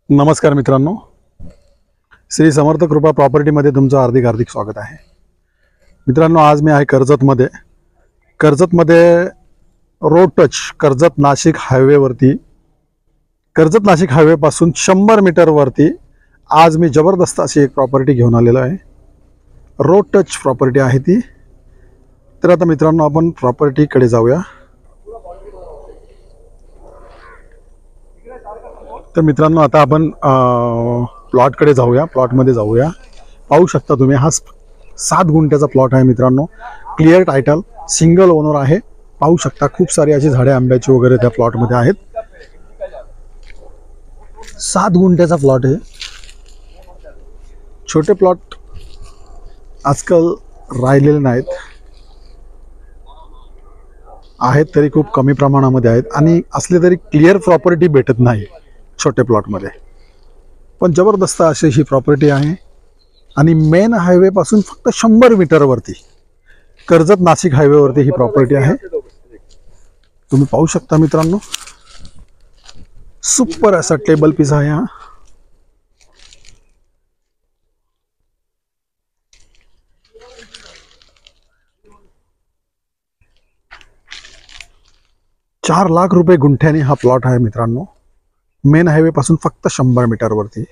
नमस्कार मित्रांनो, श्री समर्थ कृपा प्रॉपर्टीमध्ये तुमचं हार्दिक स्वागत आहे। मित्रांनो, आज मी आहे कर्जतमध्ये रोड टच कर्जत नाशिक हायवेवरती, कर्जत नाशिक हायवेपासून 100 मीटरवरती आज मी जबरदस्त अशी एक प्रॉपर्टी घेऊन आलेलो आहे। रोड टच प्रॉपर्टी आहे ती। तर आता मित्रांनो, आपण प्रॉपर्टीकडे जाऊया। तर मित्रांनो, आता आपण प्लॉटकडे जाऊया, प्लॉटमध्ये जाऊया। पाहू शकता तुम्ही, हा 7 गुंठ्याचा प्लॉट आहे मित्रांनो। क्लिअर टायटल, सिंगल ओनर आहे। पाहू शकता खूप सारी अशी झाडे आंब्याची वगैरे त्या प्लॉटमध्ये आहेत। 7 गुंठ्याचा प्लॉट आहे। छोटे प्लॉट आजकाल राहिलेले नाहीत, आहेत तरी खूप कमी प्रमाणामध्ये आहेत, आणि असले तरी क्लिअर प्रॉपर्टी भेटत नाही छोटे प्लॉटमध्ये। पण जबरदस्त अशी ही प्रॉपर्टी आहे, आणि मेन हायवे पासून फक्त 100 मीटरवरती कर्जत नाशिक हायवेवरती ही प्रॉपर्टी आहे। तुम्ही पाहू शकता मित्रांनो, सुपर असा टेबल पीस आहे हा। ₹4,00,000 गुंठ्याने हा प्लॉट आहे मित्रांनो। मेन हायवे पासून फक्त 100 मीटरवरती।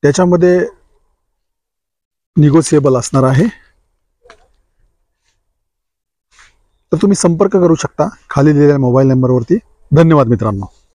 त्याच्यामध्ये निगोशिएबल असणार आहे। तर तुम्ही संपर्क करू शकता खाली दिलेल्या मोबाईल नंबरवरती। धन्यवाद मित्रांनो।